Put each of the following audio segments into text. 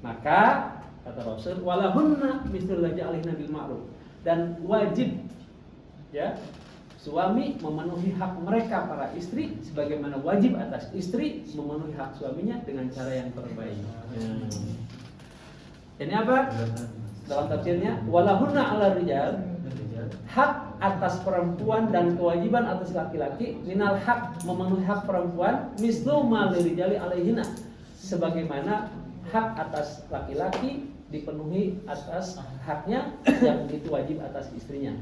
Maka kata Rasul, walahunna mislul ladzi 'alaihina bil ma'ruf, dan wajib ya suami memenuhi hak mereka para istri sebagaimana wajib atas istri memenuhi hak suaminya dengan cara yang terbaik. Ini apa? Dalam tafsirnya, walahunna 'ala rijal, hak atas perempuan dan kewajiban atas laki-laki, minal hak, memenuhi hak perempuan, mislu ma lirijali 'alaihina, sebagaimana hak atas laki-laki dipenuhi atas haknya yang itu wajib atas istrinya.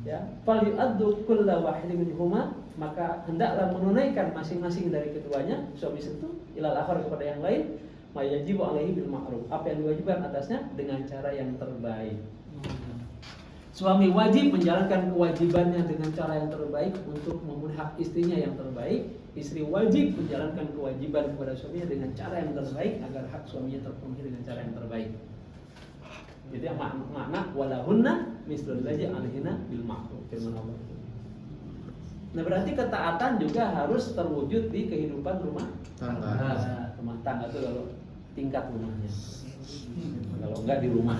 Ya, fal yu'addu kullu wahidin minhuma, maka hendaklah menunaikan masing-masing dari keduanya, suami itu ilal akhar kepada yang lain, ma yajibu alaihi bil ma'ruf, apa yang diwajibkan atasnya dengan cara yang terbaik. Suami wajib menjalankan kewajibannya dengan cara yang terbaik untuk memenuhi hak istrinya yang terbaik. Istri wajib menjalankan kewajiban kepada suaminya dengan cara yang terbaik agar hak suaminya terpenuhi dengan cara yang terbaik. Jadi makna walahunna mislul ladzi 'alaihina bil ma'ruf, firman Allah. Nah, berarti ketaatan juga harus terwujud di kehidupan rumah tangga. Rumah tangga itu kalau tingkat rumahnya. Kalau enggak di rumah.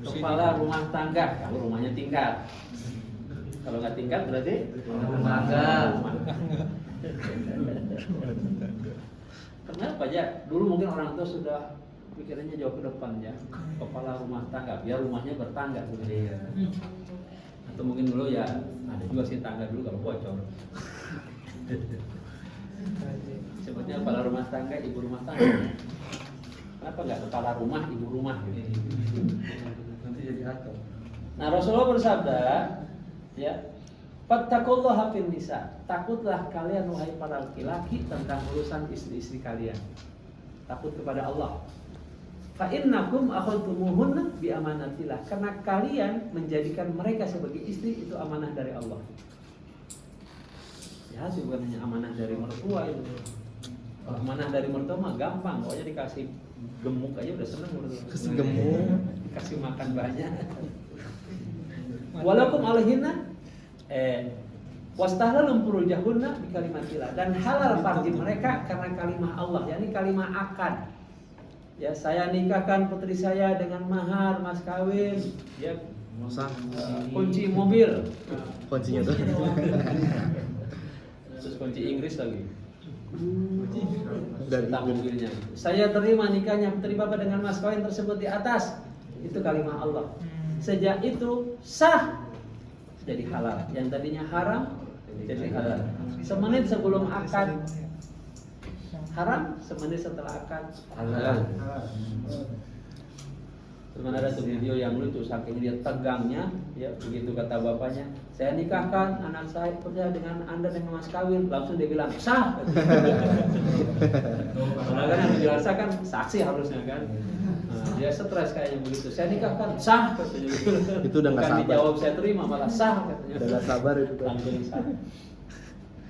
Kepala rumah tangga, kalau rumahnya tingkat. Kalau nggak tingkat berarti rumah tangga. Kenapa ya? Dulu mungkin orang tua sudah pikirannya jauh ke depan ya. Kepala rumah tangga, biar rumahnya bertangga gitu. Atau mungkin dulu ya ada juga sih tangga dulu kalau bocor. Sebutnya kepala rumah tangga, ibu rumah tangga. Kenapa nggak kepala rumah, ibu rumah gitu? Nanti jadi atur. Nah, Rasulullah bersabda, ya, fattaqullaha fin nisa, takutlah kalian wahai para laki-laki tentang urusan istri-istri kalian. Takut kepada Allah. Fa innakum akhadtumuhunna bi amanatillah, karena kalian menjadikan mereka sebagai istri itu amanah dari Allah. Ya, bukan hanya amanah dari mertua itu. Amanah dari mertua mah gampang, pokoknya dikasih gemuk aja udah seneng mertua. Kasih gemuk, dikasih makan banyak. Walakum alaihinna wastahlalum furujahunna bi kalimatillah, dan halal farji mereka karena kalimah Allah, yakni kalimah akad. Ya, saya nikahkan putri saya dengan mahar mas kawin, ya, kunci mobil. Kuncinya tuh. Terus kunci Inggris lagi. Dari mobilnya. Saya terima nikahnya putri bapak dengan mas kawin tersebut di atas. Itu kalimah Allah. Sejak itu sah jadi halal. Yang tadinya haram jadi halal. Semenit sebelum akad haram, semenit setelah akad halal. Terus ada tuh video yang lucu, saking dia tegangnya, ya begitu kata bapaknya, saya nikahkan anak saya percaya dengan anda dengan mas kawin, langsung dia bilang sah. Karena kan yang dijelaskan saksi harusnya kan. Nah, dia stres kayaknya begitu. Saya nikahkan sah katanya. Itu udah nggak sabar. Dijawab saya terima malah sah katanya. Udah nggak sabar itu. Langsung sah.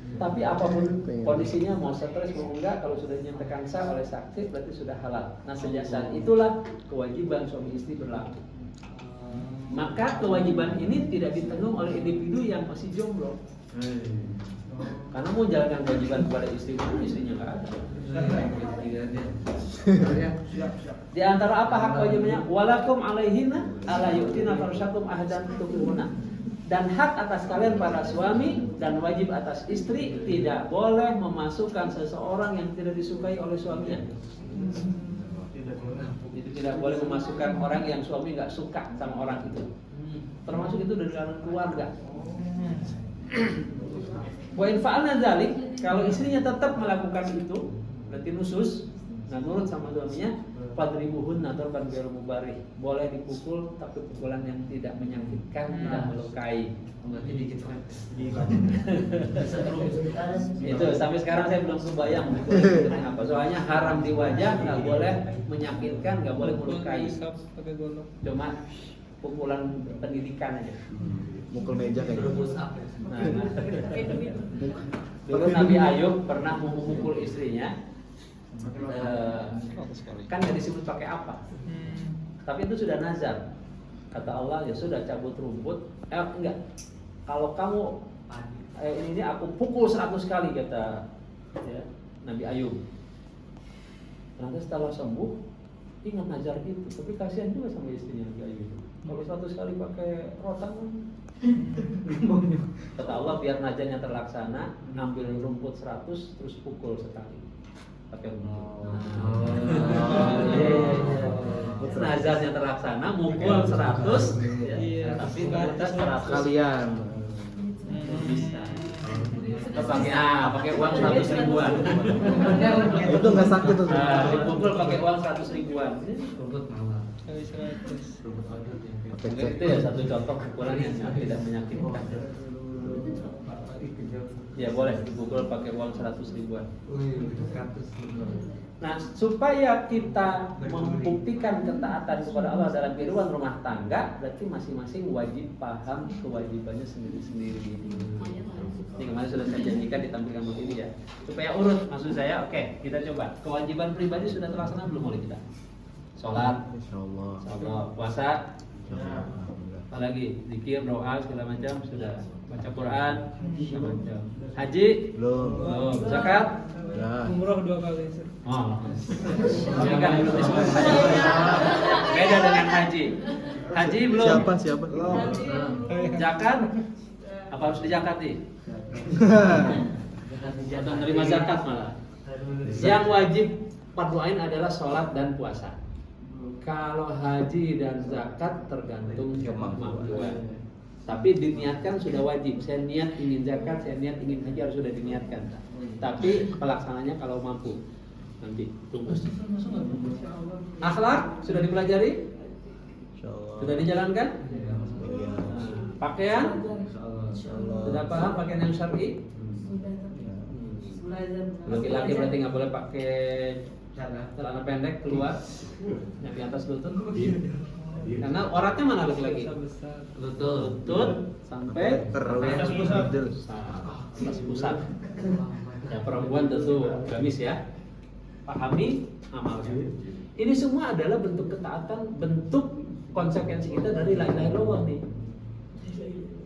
Tapi apapun kondisinya, mau stres mau enggak, kalau sudah dinyatakan sah oleh saksi berarti sudah halal. Nah, sejak saat itulah kewajiban suami istri berlaku. Maka kewajiban ini tidak ditanggung oleh individu yang masih jomblo. Karena mau jalankan kewajiban kepada istrinya nggak ada. Di antara apa hak kewajibannya? Walakum alaihinna ala yu'tina farsakum ahdan tuqihuna. Dan hak atas kalian para suami dan wajib atas istri, tidak boleh memasukkan seseorang yang tidak disukai oleh suaminya. Itu tidak boleh memasukkan orang yang suami nggak suka sama orang itu. Termasuk itu dari dalam keluarga. Wa in fa'alna dzalik, kalau istrinya tetap melakukan itu, berarti nusus, nggak nurut sama suaminya, fadribuhunna darban ghairu mubarih. Boleh dipukul tapi pukulan yang tidak menyakitkan, tidak melukai. Berarti dikit kan. Itu sampai sekarang saya belum kebayang pukulan apa. Soalnya haram di wajah, nggak boleh menyakitkan, nggak boleh melukai. Cuma pukulan pendidikan aja. Mukul meja kayak gitu. Nah, dulu Nabi Ayub pernah memukul istrinya. Kan nggak disebut pakai apa, tapi itu sudah nazar. Kata Allah, ya sudah cabut rumput. Enggak, kalau kamu ini aku pukul 100 kali, kata ya, Nabi Ayub. Ternyata setelah sembuh ingat ngajar gitu, tapi kasihan juga sama istrinya kayak gitu. Kalau 100 kali pakai rotan kan kata Allah biar najarnya terlaksana, ngambil rumput 100 terus pukul sekali pakai rumput. Nazarnya terlaksana, mukul 100 ya, tapi ternyata 100 Kalian. bisa. Pakai uang 100 ribuan. Itu nggak sakit tuh. Dipukul pakai uang 100 ribuan. Pakai Itu ya satu contoh pukulan yang tidak menyakitkan. Ya boleh dipukul pakai uang 100 ribuan. Nah, supaya kita membuktikan ketaatan kepada Allah dalam kehidupan rumah tangga, berarti masing-masing wajib paham kewajibannya sendiri-sendiri. Ini kemarin sudah saya janjikan ditampilkan begini ya. Supaya urut, maksud saya, oke, kita coba. Kewajiban pribadi sudah terlaksana belum oleh kita? Sholat, Insyaallah. salat, puasa, apalagi zikir, doa segala macam sudah. Baca Quran, segala macam. Haji, Belum. zakat, Ya. Umroh 2 kali. oh, ini kan belum disebut haji. Beda dengan haji. Haji belum. Siapa? Zakat, apa harus dizakati? Atau menerima zakat malah. Yang wajib fardu ain adalah sholat dan puasa. Kalau haji dan zakat tergantung kemampuan. Tapi diniatkan sudah wajib. Saya niat ingin zakat, saya niat ingin haji harus sudah diniatkan. Tapi pelaksananya kalau mampu nanti tunggu. Akhlak sudah dipelajari, Insyaallah. sudah dijalankan. Pakaian sudah paham pakaian yang syar'i. Laki-laki berarti nggak boleh pakai celana pendek keluar yang di atas lutut. Karena oratnya mana laki-laki? Lutut sampai Terus atas pusat. Ya perempuan tentu gamis ya. Pahami, amalkan. Ini semua adalah bentuk ketaatan, bentuk konsekuensi kita dari la ilaha illallah nih.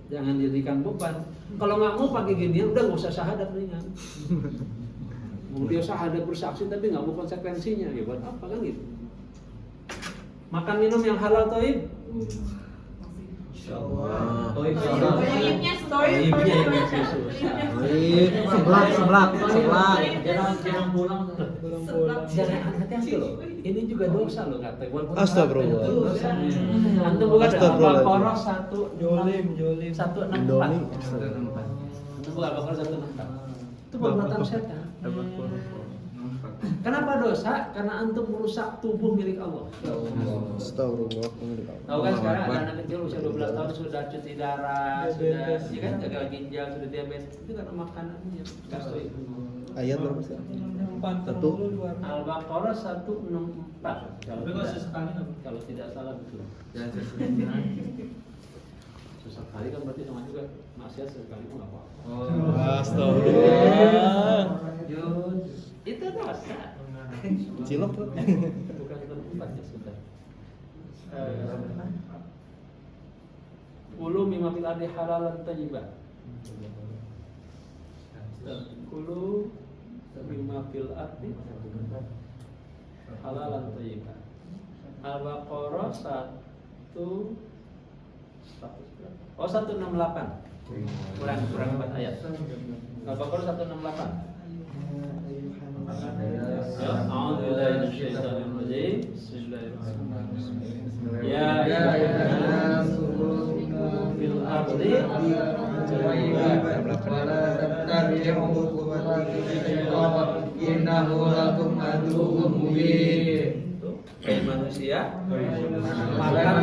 Jangan jadikan beban. Kalau nggak mau pakai ginian, udah nggak usah syahadat ringan. Mau dia syahadat bersaksi tapi nggak mau konsekuensinya, ya buat apa kan gitu? Makan minum yang halal toib. Insyaallah. Toibnya story. Toibnya yang masih susah. Seblak. Jangan pulang. Pulang-pulang. Jangan hati-hati loh. Ini juga dosa loh kata. Astagfirullah. Antum bukan Astagfirullah. Al-Baqarah 1 Jolim. 164. Indomie. Antum bukan Al-Baqarah 164. Itu perbuatan setan. Kenapa dosa? Karena antum merusak tubuh milik Allah. Astagfirullah. Tahu kan sekarang ada anak kecil usia 12 tahun sudah cuci darah, sudah ya kan gagal ginjal, sudah diabetes. Itu karena makanannya. Kasih. Ayat berapa sih? Pantun Satu. dulu luar. Al-Baqarah 164. Kalau tidak salah betul. Susah kali kan berarti sama juga maksiat sekali pun nggak apa-apa. Astagfirullah. Itu dosa. Cilok tuh. Bukan tempatnya sudah. Kulu mimma fil ardi halalan thayyiban. Kulu mimma fil ardi halalan thayyiban. Al-Baqarah 168. Kurang 4 ayat. Al-Baqarah 168. A'udzubillahi minasyaitonir rajim. Bismillahirrahmanirrahim. Ya ayyuhan fil ardi manusia makan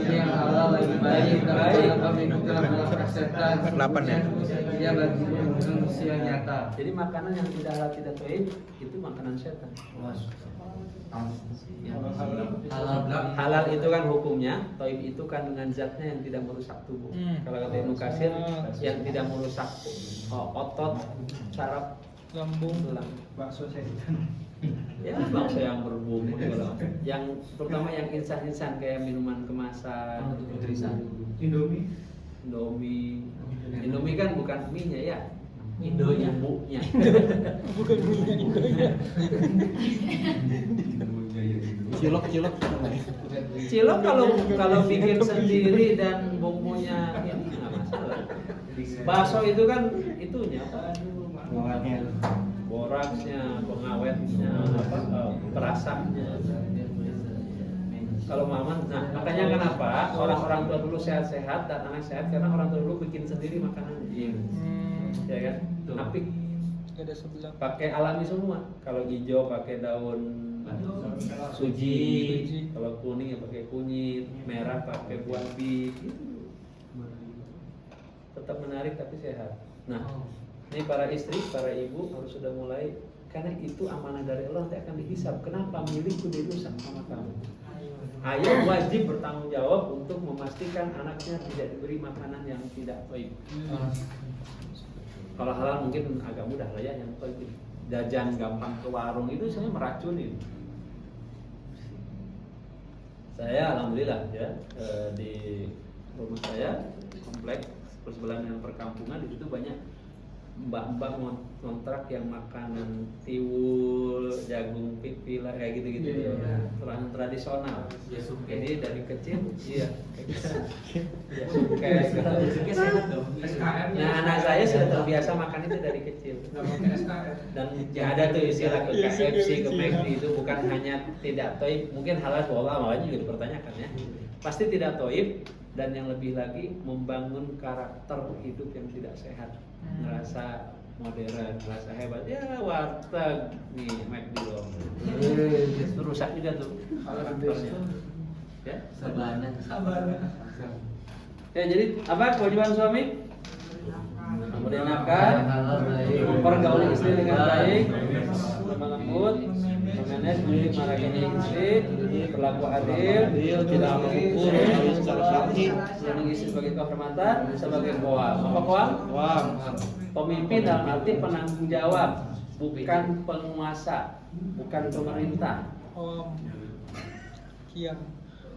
yang halal baik. Delapan ya. Jadi makanan yang tidak halal tidak baik itu makanan setan. Halal itu kan hukumnya, toib itu kandungan zatnya yang tidak merusak tubuh. Kalau kata Ibnu Katsir, yang tidak merusak otot, saraf, Lambung. tulang. Bakso setan. Ya bangsa yang berbumbu, yang terutama yang insan-insan kayak minuman kemasan, Indomie. Indomie kan bukan mie-nya ya. Indonya, bumbunya. Bukan punya Indonya. Cilok namanya. Cilok kalau bikin sendiri dan bumbunya ini nggak masalah. Bakso itu kan itunya apa? Boraksnya, pengawetnya, perasamnya. Kalau Maman, nah makanya kenapa orang-orang tua dulu sehat-sehat dan anak sehat karena orang tua dulu bikin sendiri makanan, ya kan? Apik, Gak ada sebelah. pakai alami semua. Kalau hijau pakai daun suji, kalau kuning ya pakai kunyit, merah pakai buah bit. Tetap menarik tapi sehat. Nah, ini para istri, para ibu harus sudah mulai karena itu amanah dari Allah nanti akan dihisab. Kenapa milikku dirusak sama kamu? Ayah wajib bertanggung jawab untuk memastikan anaknya tidak diberi makanan yang tidak baik. Kalau halal mungkin agak mudah lah ya, yang baik. Jajan gampang ke warung itu saya meracunin. Saya alhamdulillah ya di rumah saya komplek bersebelahan dengan perkampungan di situ banyak mbak-mbak ngontrak yang makanan tiwul, jagung pipil kayak gitu-gitu ya. Tradisional. Jadi dari kecil kayak nah anak saya sudah terbiasa makan itu dari kecil. Dan ya ada tuh istilah ke KFC, ke McD itu bukan hanya tidak toib, mungkin halal wallah malah juga dipertanyakan ya. Pasti tidak toib dan yang lebih lagi membangun karakter hidup yang tidak sehat. Ngerasa modern, ngerasa hebat. Ya warteg nih McD dong. Itu rusak juga tuh karakternya. Ya, Sabar. ya jadi apa kewajiban suami? Memberi nafkah, mempergauli istri dengan baik, lemah lembut, memanage mendidik marahnya istri, berlaku adil, tidak mengukur, secara syar'i, menjadikan istri sebagai kehormatan, sebagai qawam. Apa qawam? Wah. Pemimpin dalam arti penanggung jawab, bukan penguasa, bukan pemerintah. Kiam.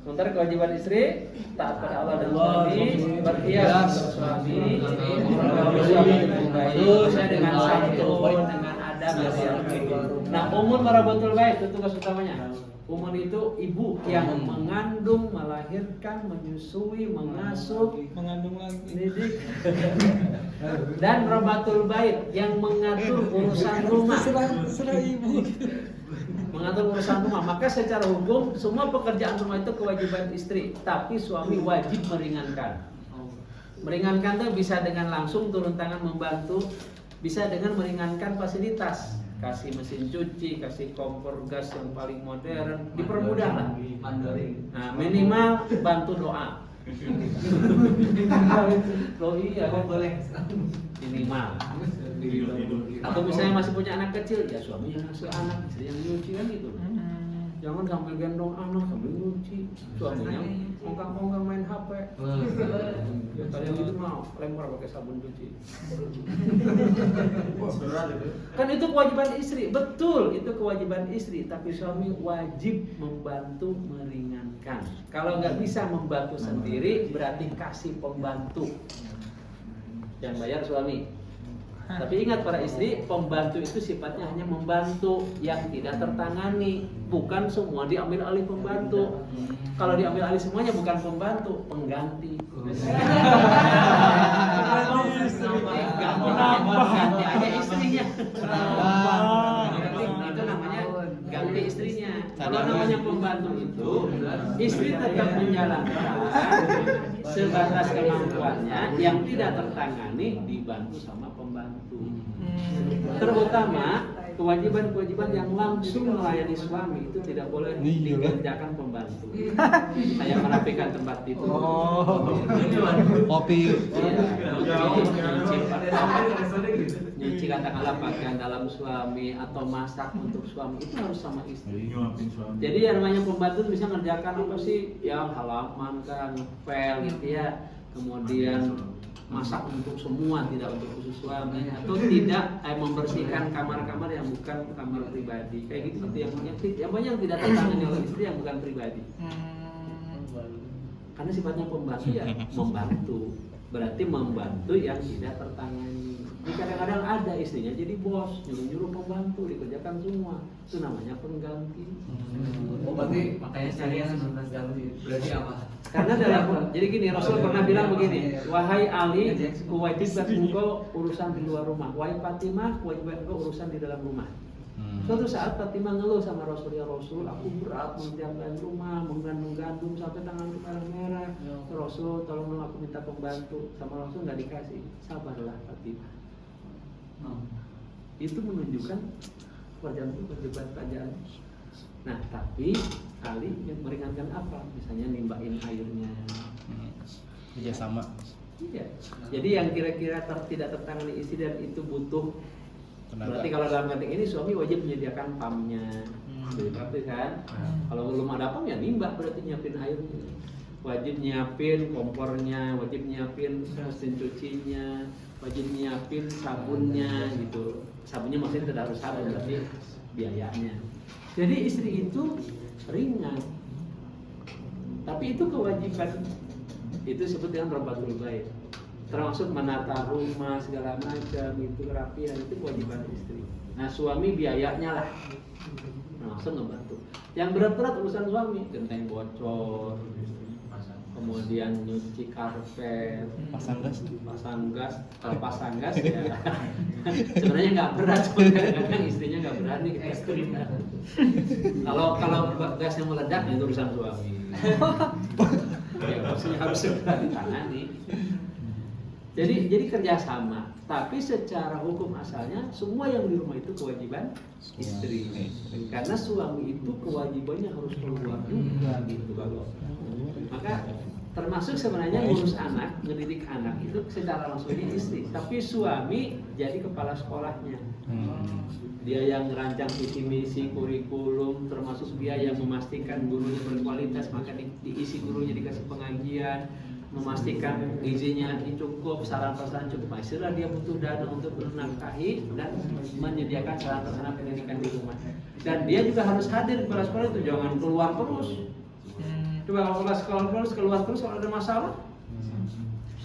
Sementara kewajiban istri taat pada Allah dan suami, berhias suami, mempergauli suami dengan baik, sesuai dengan santun, dengan adab dan silaturahmi. Nah, umun marabatul bait itu tugas utamanya. Umun itu ibu yang mengandung, melahirkan, menyusui, mengasuh, Mengandung lagi. mendidik, dan rabatul bait yang mengatur urusan rumah. Terserah ibu. Mengatur urusan rumah, maka secara hukum semua pekerjaan rumah itu kewajiban istri, tapi suami wajib meringankan. Meringankan itu bisa dengan langsung turun tangan membantu, bisa dengan meringankan fasilitas, kasih mesin cuci, kasih kompor gas yang paling modern, dipermudah lah. Nah, minimal bantu doa. Loh iya kan boleh minimal. Atau misalnya masih punya anak kecil, ya suami yang ngasih anak, istri yang nyuci kan gitu. Jangan sambil gendong anak sambil nyuci, suaminya ongkang-ongkang main HP. Ya kalian gitu mau lempar pakai sabun cuci. Kan itu kewajiban istri, betul itu kewajiban istri, tapi suami wajib membantu meringankan. Kalau nggak bisa membantu sendiri, berarti kasih pembantu. Yang bayar suami. Tapi ingat para istri, pembantu itu sifatnya hanya membantu yang tidak tertangani, bukan semua diambil alih pembantu. Kalau diambil alih semuanya bukan pembantu, pengganti. Ganti aja istrinya. Itu namanya ganti istrinya. Kalau namanya pembantu itu, istri tetap menjalankan sebatas kemampuannya, yang tidak tertangani dibantu sama pembantu. Terutama kewajiban-kewajiban yang langsung melayani suami itu tidak boleh dikerjakan pembantu. Kayak merapikan tempat tidur, Kopi. nyuci katakanlah pakaian dalam suami atau masak untuk suami, itu harus sama istri. Jadi yang namanya pembantu bisa ngerjakan apa sih? Ya halaman kan, ngepel gitu ya. Kemudian masak untuk semua, tidak untuk khusus suami, atau tidak membersihkan kamar-kamar yang bukan kamar pribadi, kayak gitu yang banyak tidak tertangani oleh istri yang bukan pribadi. Karena sifatnya pembantu ya membantu, berarti membantu yang tidak tertangani. Jadi kadang-kadang ada istrinya jadi bos, nyuruh-nyuruh pembantu dikerjakan semua. Itu namanya pengganti. Oh berarti makanya sekalian nonton ganti. Berarti apa? Karena jadi gini, Rasul pernah bilang begini, wahai Ali, kewajiban engkau urusan di luar rumah, wahai Fatimah, kewajiban engkau urusan di dalam rumah. Suatu saat Fatimah ngeluh sama Rasul, ya Rasul, aku berat menjaga rumah, menggandung gandum sampai tanganku merah-merah. Rasul, tolong aku minta pembantu. Sama Rasul nggak dikasih. Sabarlah Fatimah. Itu menunjukkan kewajiban itu kewajiban. Nah, tapi Ali yang meringankan apa? Misalnya nimbain airnya. Kerjasama. Iya. Jadi yang kira-kira tidak tertangani istri dan itu butuh Tenaga. berarti kalau dalam konteks ini suami wajib menyediakan pumpnya. Berarti kan? Kalau belum ada pump ya nimbah berarti nyiapin airnya. Wajib nyiapin kompornya, wajib nyiapin mesin cucinya, wajib nyiapin sabunnya gitu. Sabunnya maksudnya tidak harus sabun berarti biayanya. Jadi istri itu ringan, tapi itu kewajiban. Itu disebut dengan robatul bait, termasuk menata rumah segala macam itu kerapian itu kewajiban istri. Nah suami biayanya lah, langsung ngebantu. Yang berat-berat urusan suami, genteng bocor, kemudian nyuci karpet, Pasang gas. kalau pasang gas ya sebenarnya nggak berat, cuma kadang-kadang istrinya nggak berani ekstrim. Kalau gasnya meledak itu urusan suami. Ya maksudnya harus segera ditangani. Jadi kerjasama, tapi secara hukum asalnya semua yang di rumah itu kewajiban istri. Karena suami itu kewajibannya harus keluar juga gitu kalau. Maka termasuk sebenarnya ngurus anak, ngedidik anak itu secara langsungnya istri, tapi suami jadi kepala sekolahnya. Dia yang merancang visi misi kurikulum, termasuk dia yang memastikan gurunya berkualitas, maka diisi gurunya dikasih pengajian, memastikan gizinya cukup, sarana prasarana cukup. Istilah dia butuh dana untuk menafkahi dan menyediakan sarana prasarana pendidikan di rumah. Dan dia juga harus hadir di kepala sekolah itu, jangan keluar terus. Coba kalau kepala sekolah keluar terus kalau ada masalah.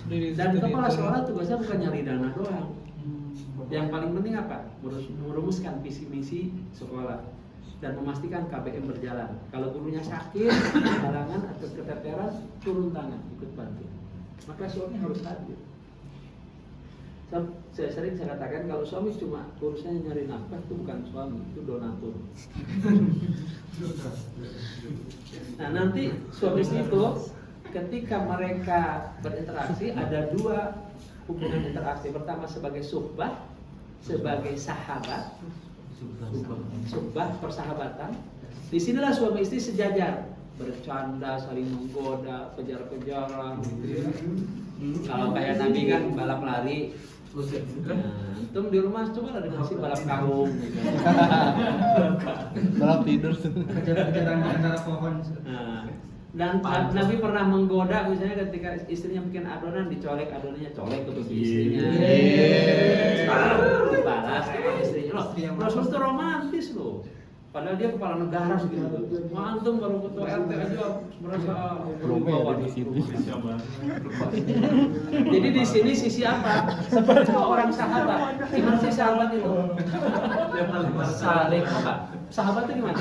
Dan kepala sekolah tugasnya bukan nyari dana doang. Yang paling penting apa? Merumuskan visi misi sekolah dan memastikan KBM berjalan. Kalau gurunya sakit, halangan atau keteteran, turun tangan ikut bantu. Maka suami harus hadir. Saya sering katakan kalau suami cuma urusannya nyari nafkah itu bukan suami, itu donatur. Nah nanti suami istri itu ketika mereka berinteraksi ada dua hubungan interaksi. Pertama sebagai suhbah, sebagai sahabat, suhbah persahabatan. Disinilah suami istri sejajar, bercanda, saling menggoda, kejar-kejaran. Kalau kayak Nabi kan balap lari. Nah, antum di rumah coba lah dikasih balap karung gitu. Balap tidur. Kejar-kejaran di antara pohon. Nah, dan Nabi pernah menggoda misalnya ketika istrinya bikin adonan, dicolek adonannya, colek ke pipi istrinya. Dibalas ke istrinya. Loh, Rasul itu romantis loh. Padahal dia kepala negara segitu. Wah, antum baru ketua RT aja merasa berubah di situ. Jadi di sini sisi apa? Seperti orang sahabat. Gimana sih sahabat itu? Saling apa? Sahabat itu gimana?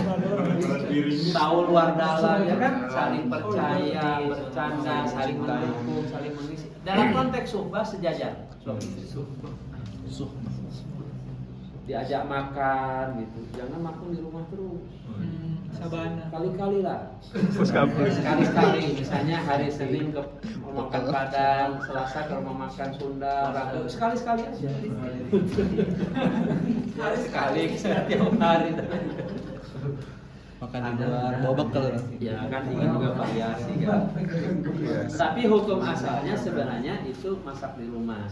Tahu luar dalam ya kan? Saling percaya, bercanda, saling mendukung, saling mengisi. Dalam konteks suhbah sejajar. Diajak makan gitu, jangan makan di rumah terus. Sabana. Kali-kali lah. Sekali-kali, misalnya hari Senin ke rumah makan Padang, Selasa ke rumah makan Sunda, Rabu sekali-sekali aja. Sekali setiap hari. Makan di luar, bawa bekal. Ya kan ini juga variasi kan. Tapi hukum asalnya sebenarnya itu masak di rumah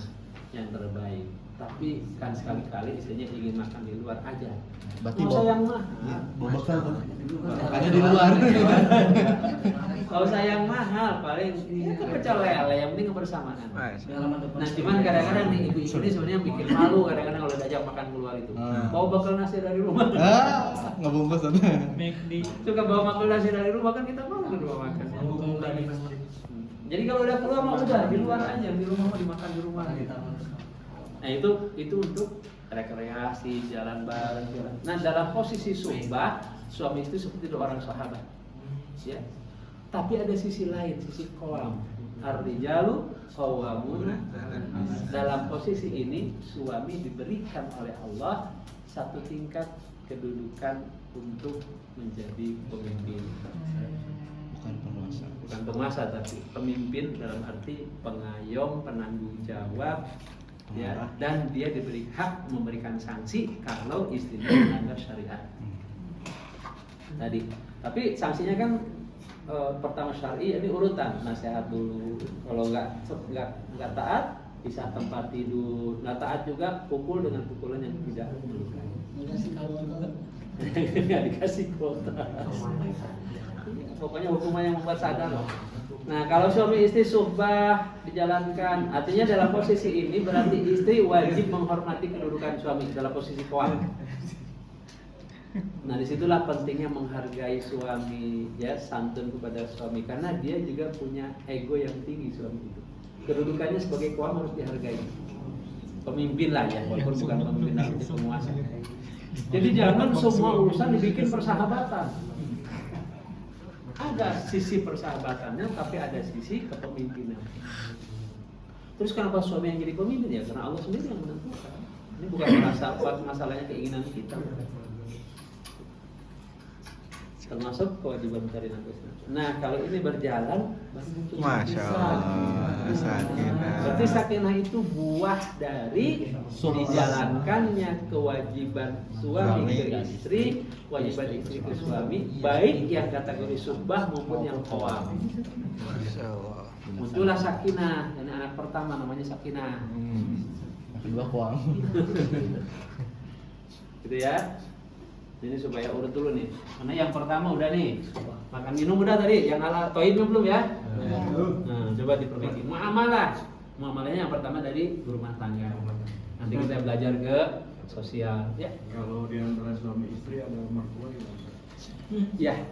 yang terbaik. Tapi kan sekali-kali istrinya ingin makan di luar aja. Berarti Mau sayang mah. bawa bekal tuh. Makanya di luar. Kalau sayang mahal paling itu pecel lele yang penting kebersamaan. Nah cuman kadang-kadang nih ibu-ibu ini sebenarnya bikin malu kadang-kadang kalau diajak makan keluar itu. Bawa bekal nasi dari rumah. Nggak bungkus tuh. McD. Suka bawa bekal nasi dari rumah kan kita mau ke rumah makan. Jadi kalau udah keluar mau udah di luar aja, di rumah mau dimakan di rumah gitu. Nah itu untuk rekreasi, jalan bareng. Nah dalam posisi suhbah, suami itu seperti dua orang sahabat, ya. Tapi ada sisi lain, sisi qawam. Ar-rijalu qawwamun. Dalam posisi ini suami diberikan oleh Allah satu tingkat kedudukan untuk menjadi pemimpin. Bukan penguasa tapi pemimpin dalam arti pengayom, penanggung jawab, ya, dan dia diberi hak memberikan sanksi kalau istrinya melanggar syariat. Tadi, tapi sanksinya kan pertama syar'i, ini urutan, nasihat dulu. Kalau nggak taat, bisa tempat tidur. Nggak taat juga pukul dengan pukulan yang tidak melukai. Nggak dikasih kuota. Pokoknya hukuman yang membuat sadar. Nah, kalau suami istri suhbah dijalankan, artinya dalam posisi ini berarti istri wajib menghormati kedudukan suami dalam posisi qawam. Nah, disitulah pentingnya menghargai suami, ya, santun kepada suami, karena dia juga punya ego yang tinggi suami itu. Kedudukannya sebagai qawam harus dihargai. Pemimpin lah ya, walaupun bukan pemimpin dalam arti penguasa. Jadi jangan semua urusan dibikin persahabatan. Ada sisi persahabatannya, tapi ada sisi kepemimpinan. Terus kenapa suami yang jadi pemimpin? Ya karena Allah sendiri yang menentukan. Ini bukan masalahnya keinginan kita. Termasuk kewajiban mencari nafkah. Nah kalau ini berjalan, Masya Allah, sakinah. berarti sakinah itu buah dari dijalankannya kewajiban suami ke istri, kewajiban istri ke suami, baik yang kategori suhbah maupun yang qawam. Masya Allah. Muncullah sakinah, ini anak pertama namanya sakinah. Kedua kuang. Gitu ya. Ini supaya urut dulu nih. Karena yang pertama udah nih. Makan minum udah tadi, yang ala toibnya belum ya? Nah, coba diperbaiki. Muamalahnya yang pertama dari rumah tangga. Nanti kita belajar ke sosial, ya. Kalau di antara suami istri ada mertua Ya.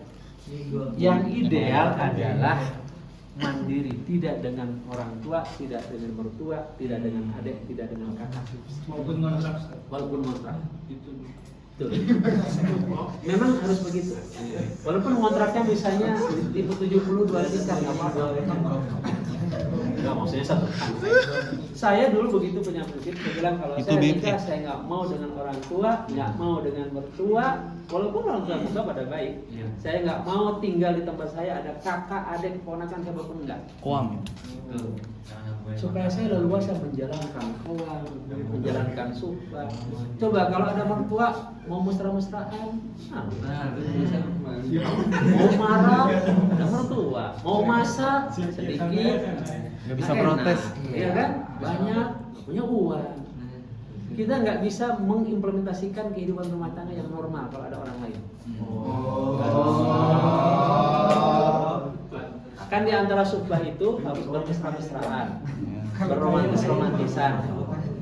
Yang ideal adalah mandiri, tidak dengan orang tua, tidak dengan mertua, tidak dengan adik, tidak dengan kakak. Walaupun ngontrak. Betul. Memang harus begitu. Walaupun kontraknya misalnya tipe 70 2 nikah nggak apa-apa. Nggak, maksudnya satu. Saya dulu begitu punya prinsip, saya bilang kalau saya nikah saya nggak mau dengan orang tua, nggak mau dengan mertua, walaupun orang tua mertua pada baik. Saya nggak mau tinggal di tempat saya ada kakak, adik, keponakan siapapun enggak. Kuang. Supaya saya leluasa menjalankan qawam, menjalankan suhbah. Coba kalau ada mertua mau mesra-mesraan, mau marah ada mertua, mau masak sedikit, Nggak bisa protes. ya kan? Banyak, punya uang. Kita nggak bisa mengimplementasikan kehidupan rumah tangga yang normal kalau ada orang lain. Kan di antara suhbah itu harus bermesra-mesraan, berromantis-romantisan.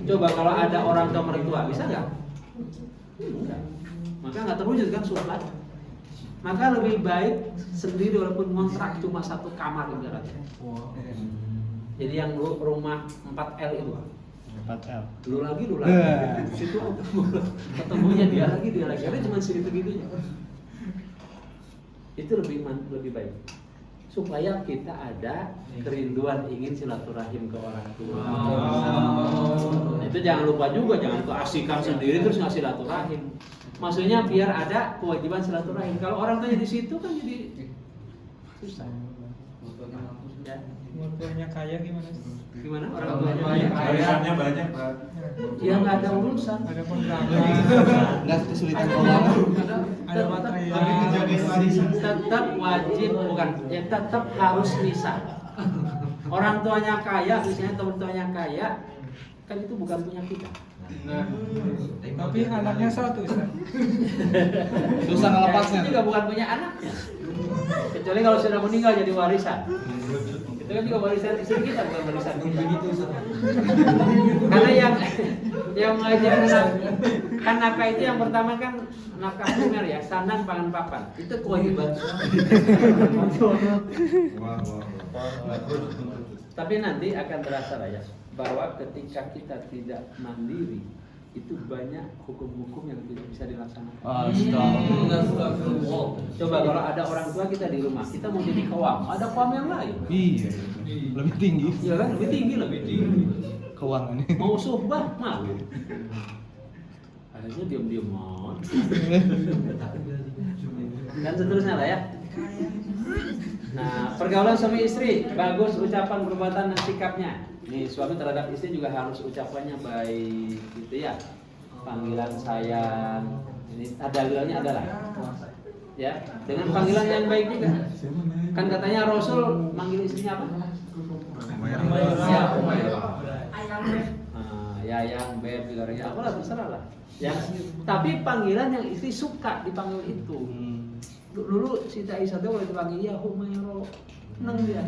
Coba kalau ada orang tua mertua, bisa nggak? Enggak. Maka nggak terwujud kan suhbah. Maka lebih baik sendiri walaupun kontrak cuma satu kamar ibaratnya. Jadi yang rumah 4L itu. 4L. Dulu lagi. Situ ketemunya dia lagi. Karena cuma segitu-gitunya. Itu lebih baik. Supaya kita ada kerinduan ingin silaturahim ke orang tua. Nah, itu jangan lupa juga, jangan keasikan sendiri terus nggak silaturahim. Maksudnya biar ada kewajiban silaturahim. Kalau orang tuanya di situ kan jadi susah. Ya. Mertuanya kaya gimana? Gimana orang tuanya banyak? Arisannya banyak, Pak. Ya nggak ada urusan. Ada kontrakan, Nggak kesulitan keuangan. ada material. Tapi ngejagain warisan. Tetap wajib, bukan ya, tetap harus misah. Orang tuanya kaya, misalnya teman tuanya kaya, kan itu bukan punya kita. Tapi anaknya satu, Ustaz. Susah ngelepasnya. Itu juga bukan punya anaknya. Kecuali kalau sudah meninggal jadi warisan. Itu kan juga warisan istri kita, bukan warisan kita. Karena yang mengajarkan kan nafkah itu yang pertama kan nafkah primer ya, sandang, pangan, papan. Itu kewajiban. Wah. Tapi nanti akan terasa lah ya. bahwa ketika kita tidak mandiri itu banyak hukum-hukum yang tidak bisa dilaksanakan. Astagfirullah. Coba kalau ada orang tua kita di rumah, kita mau jadi kawam, ada kawam yang lain. Iya. Lebih tinggi. Iya kan, lebih tinggi. Keuangannya. Mau suhbah, mau. Akhirnya diam-diam mau. Dan seterusnya lah ya. Nah, pergaulan suami istri, bagus ucapan, perbuatan, dan sikapnya. Nih, suami terhadap istri juga harus ucapannya baik, gitu ya. Panggilan sayang, ini dalilnya adalah, ya, dengan panggilan yang baik juga. Kan katanya Rasul manggil istrinya apa? Ya, Yayang, Beb, bilarnya apalah terserah lah. Ya, tapi panggilan yang istri suka dipanggil itu. Dulu Siti Aisyah tuh kalau dipanggil ya Humairo, seneng dia.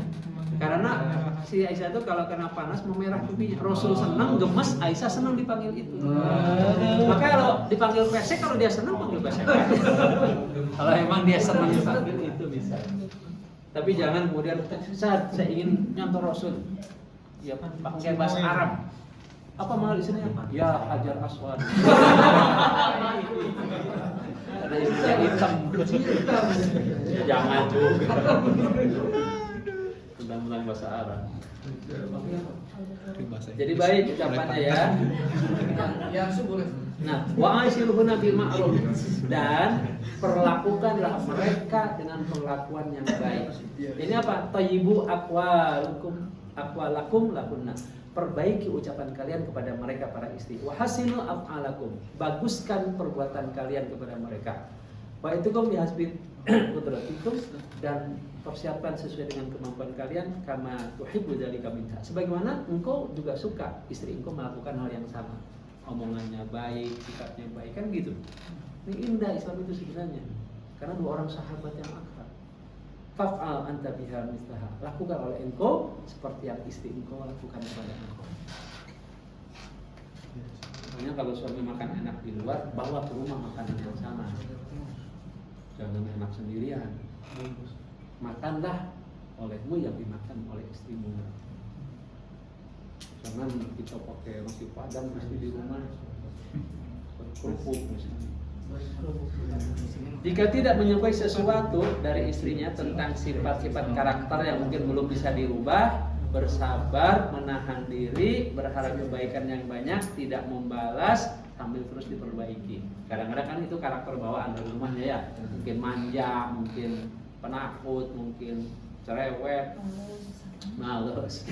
Karena si Aisyah tuh kalau kena panas memerah pipinya. Rasul seneng, gemes, Aisyah seneng dipanggil itu. Maka kalau dipanggil pesek, kalau dia seneng panggil pesek. Kalau emang dia seneng dipanggil itu bisa. Tapi jangan kemudian saat saya ingin nyontoh Rasul, ya pakai bahasa Arab. Apa mahal istrinya? Ya Hajar Aswad. Karena istrinya hitam. Ya, jangan juga. Tentang bahasa Arab. Jadi baik ucapannya ya. Yang subur. Nah, wa ashiruhunna bil ma'ruf, dan perlakukanlah mereka dengan perlakuan yang baik. Ini apa? Thayyibu aqwalakum lahunna. Perbaiki ucapan kalian kepada mereka para istri. Wa hasinu af'alakum. Baguskan perbuatan kalian kepada mereka. Wa itukum bihasbi qudratikum, dan persiapkan sesuai dengan kemampuan kalian, kama tuhibbu dzalika minha. Sebagaimana engkau juga suka istri engkau melakukan hal yang sama. Omongannya baik, sikapnya baik, kan gitu. Ini indah Islam itu sebenarnya. Karena dua orang sahabat yang akrab. Faf'al anta biha mislaha. Lakukan oleh engkau seperti yang istri engkau lakukan kepada engkau. Makanya kalau suami makan enak di luar, bawa ke rumah makanan yang sama. Jangan enak sendirian. Makanlah olehmu yang dimakan oleh istrimu. Jangan kita pakai nasi padang istri di rumah, kerupuk misalnya. Jika tidak menyukai sesuatu dari istrinya tentang sifat-sifat karakter yang mungkin belum bisa dirubah, bersabar, menahan diri, berharap kebaikan yang banyak, tidak membalas, sambil terus diperbaiki. Kadang-kadang kan itu karakter bawaan dari rumahnya ya. Mungkin manja, mungkin penakut, mungkin cerewet, males.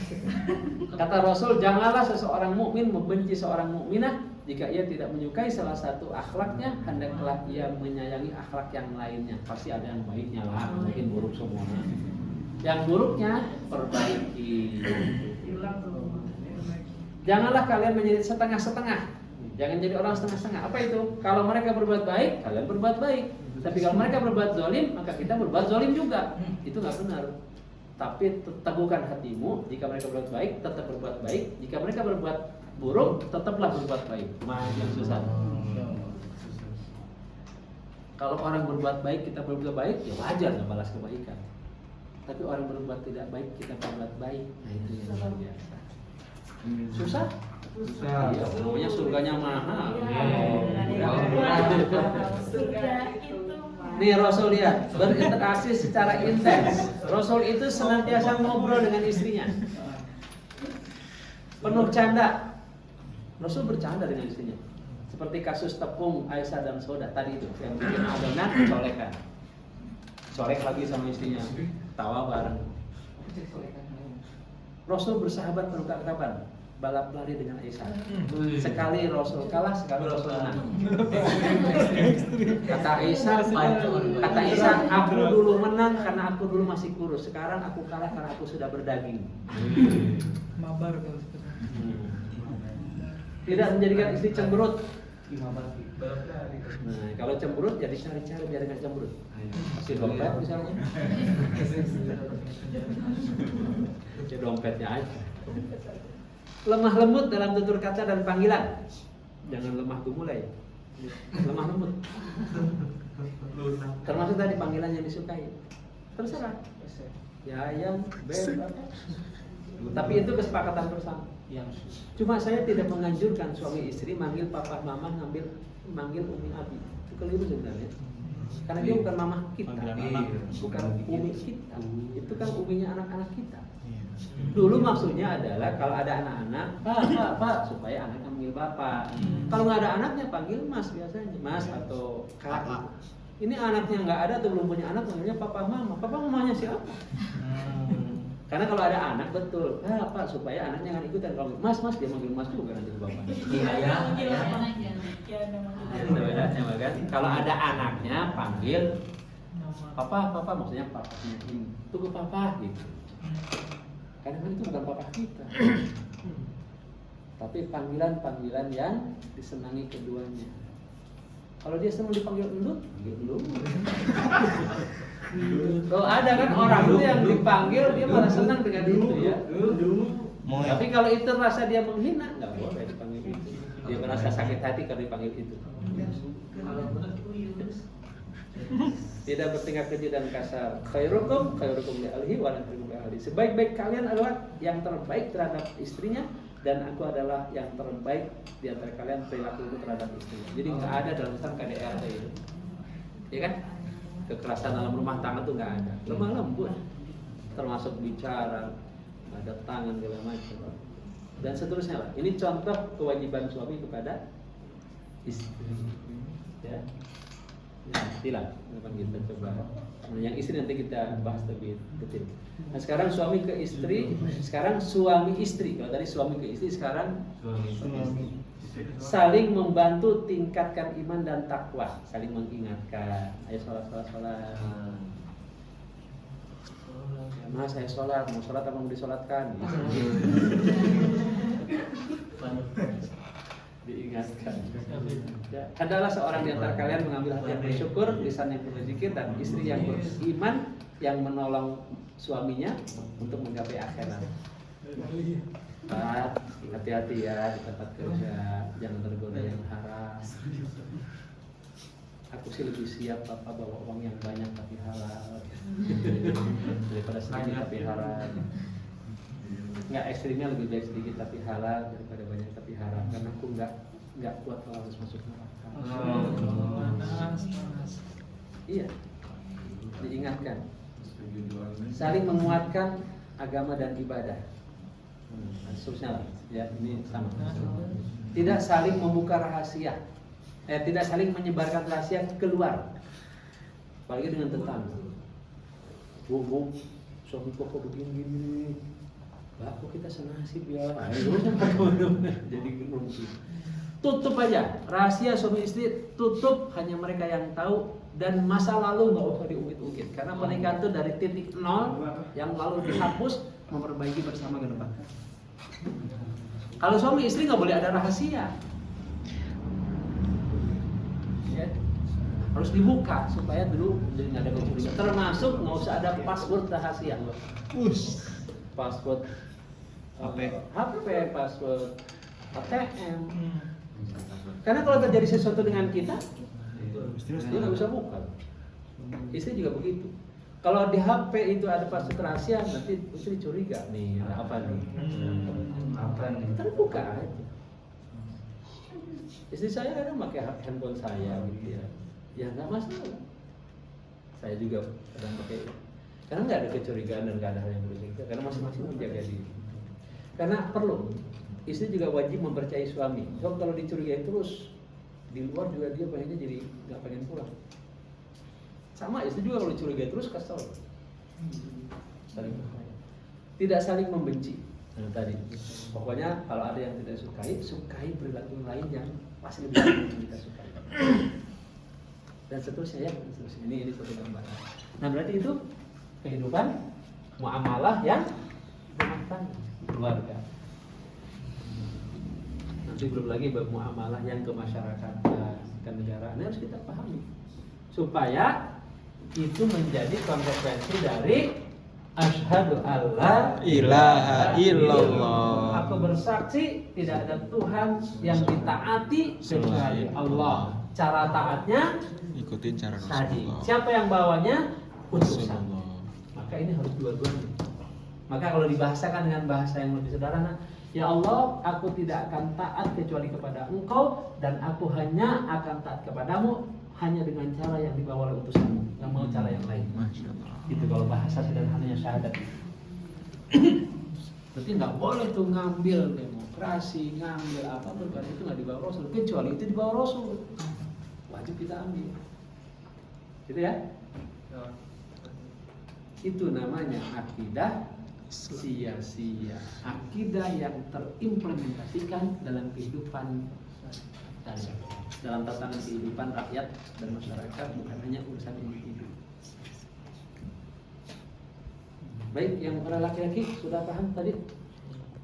Kata Rasul, janganlah seseorang mukmin membenci seorang mukminah jika ia tidak menyukai salah satu akhlaknya, hendaklah ia menyayangi akhlak yang lainnya. Pasti ada yang baiknya lah, mungkin buruk semuanya. Yang buruknya perbaiki. Janganlah kalian menjadi setengah-setengah. Jangan jadi orang setengah-setengah. Apa itu? Kalau mereka berbuat baik, kalian berbuat baik. Tapi kalau mereka berbuat zalim, maka kita berbuat zalim juga. Itu nggak benar. Tapi teguhkan hatimu. Jika mereka berbuat baik, tetap berbuat baik. Jika mereka berbuat buruk, tetaplah berbuat baik. Yang susah. Kalau orang berbuat baik, kita berbuat baik, ya wajar nggak balas kebaikan. Tapi orang berbuat tidak baik, kita berbuat baik. Nah itu yang luar biasa. Susah? Susah. Ya, pokoknya surganya mahal. Surga itu Nih Rasul lihat, berinteraksi secara intens. Rasul itu senantiasa ngobrol dengan istrinya. Penuh canda. Rasul bercanda dengan istrinya. Seperti kasus tepung Aisyah dan Saudah tadi itu, yang bikin adonan colekan. Colek lagi sama istrinya, tawa bareng. Rasul bersahabat penuh keakraban, balap lari dengan Aisyah. Sekali Rasul kalah, sekali Rasul menang. Kata Aisyah, aku dulu menang karena aku dulu masih kurus. Sekarang aku kalah karena aku sudah berdaging. Mabar kalau seperti Tidak menjadikan istri cemberut. Nah, kalau cemberut jadi cari-cari biar nggak cemberut. Kasih dompet misalnya. Ya dompetnya aja. Lemah lembut dalam tutur kata dan panggilan. Jangan lemah gemulai. Lemah lembut. Termasuk tadi panggilan yang disukai. Terserah. Ya yang beb apa? Tapi itu kesepakatan bersama. Cuma saya tidak menganjurkan suami istri manggil papa mama manggil umi abi. Itu keliru sebenarnya. Karena dia bukan mama kita, Panggilan anak. bukan umi kita. Itu kan uminya anak-anak kita. Dulu maksudnya adalah kalau ada anak-anak, pak, supaya anaknya manggil bapak. Kalau nggak ada anaknya panggil mas biasanya, mas atau kak. Ini anaknya nggak ada atau belum punya anak, panggilnya papa mama. Papa mamanya siapa? Karena kalau ada anak betul, pak supaya anaknya nggak ikutan. Kalau mas dia manggil mas juga nanti ke bapak. Iya ya. Itu bedanya kan. Kalau ada anaknya panggil papa maksudnya papanya ini. Tunggu papa gitu. Karena itu bukan papa kita. Tapi panggilan yang disenangi keduanya. Kalau dia senang dipanggil endut, panggil endut. Kalau ada kan orang itu yang dipanggil dia malah senang dengan itu ya. Tapi kalau itu rasa dia menghina, nggak boleh dipanggil itu. Dia merasa sakit hati kalau dipanggil itu. Tidak bertingkah keji dan kasar. Khairukum li ahlihi wa la khairukum li ahli. Sebaik-baik kalian adalah yang terbaik terhadap istrinya dan aku adalah yang terbaik di antara kalian perilaku terhadap istrinya. Jadi nggak ada dalam Islam KDRT itu. Ya kan? Kekerasan dalam rumah tangga itu nggak ada. Lemah lembut, termasuk bicara, ada tangan segala macam dan seterusnya lah. Ini contoh kewajiban suami kepada istri. Ya. Nantilah akan kita coba. Yang istri nanti kita bahas lebih detail. Nah sekarang suami ke istri, sekarang suami istri. Kalau tadi suami ke istri, sekarang saling membantu tingkatkan iman dan takwa, saling mengingatkan. Ayo sholat. Mas saya sholat, mau sholat apa mau disolatkan? Diingatkan. Ya, adalah seorang di antara kalian mengambil hati yang bersyukur, lisan yang berzikir dan istri yang beriman yang menolong suaminya untuk menggapai akhirat. Pak, hati-hati ya di tempat kerja, jangan tergoda yang haram. Aku sih lebih siap Bapak bawa uang yang banyak tapi halal daripada sedikit tapi haram. Nggak ekstrimnya lebih baik sedikit tapi halal daripada banyak tapi haram. Karena aku nggak kuat kalau harus masuk neraka. Iya, diingatkan. Saling menguatkan agama dan ibadah. Seterusnya lah, ya ini sama. Tidak saling membuka rahasia, tidak saling menyebarkan rahasia keluar, apalagi dengan tetangga. Bu, suami kok begini, Mbak, kok kita senasib ya? Jadi rugi. Tutup aja, rahasia suami istri tutup, hanya mereka yang tahu. Dan masa lalu nggak usah diungkit-ungkit, karena pernikahan itu dari titik nol yang lalu dihapus, memperbaiki bersama ke depan. Kalau suami istri nggak boleh ada rahasia, ya, harus dibuka supaya dulu jadi nggak ada kecurigaan. Termasuk nggak usah ada password rahasia, password HP, password ATM. Karena kalau terjadi sesuatu dengan kita, istri nggak bisa buka. Istri juga begitu. Kalau di HP itu ada password rahasia, nanti istri curiga nih, ada apa nih? Terbuka aja. Istri saya kadang pakai handphone saya gitu ya. Ya nggak masalah. Saya juga kadang pakai. Karena nggak ada kecurigaan dan nggak ada hal yang berbeda. Karena masing-masing menjaga diri. Karena perlu. Istri juga wajib mempercayai suami. So, kalau dicurigai terus, di luar juga dia pengennya jadi nggak pengen pulang. Sama istri juga kalau dicurigai terus kesel. Saling tidak saling membenci. Nah, tadi pokoknya kalau ada yang tidak sukai perilaku lain yang pasti lebih baik yang kita sukai. Dan seterusnya ya, seterusnya. Ini satu gambaran. Nah berarti itu kehidupan muamalah yang rumah tangga, keluarga. Nanti belum lagi muamalah yang ke masyarakat, ke negara. Ini harus kita pahami supaya itu menjadi konsekuensi dari asyhadu alla ilaha illallah. Aku bersaksi tidak ada Tuhan yang ditaati kecuali Allah. Cara taatnya Ikutin cara tadi. Rasulullah. Siapa yang bawanya? Utusan. Rasulullah. Maka ini harus dua-duanya. Maka kalau dibahasakan dengan bahasa yang lebih sederhana, ya Allah, aku tidak akan taat kecuali kepada Engkau, dan aku hanya akan taat kepadamu hanya dengan cara yang dibawa oleh utusanmu, nggak mau cara yang lain. Masya Allah. Itu kalau bahasa sederhananya syahadat. Berarti nggak boleh tuh ngambil demokrasi, ngambil apa berarti itu nggak dibawa Rasul, kecuali itu dibawa Rasul, wajib kita ambil. Gitu ya? Itu namanya akidah sia-sia, akidah yang terimplementasikan dalam kehidupan dalam tatanan kehidupan rakyat dan masyarakat, bukan hanya urusan individu. Baik, yang para laki-laki sudah paham tadi?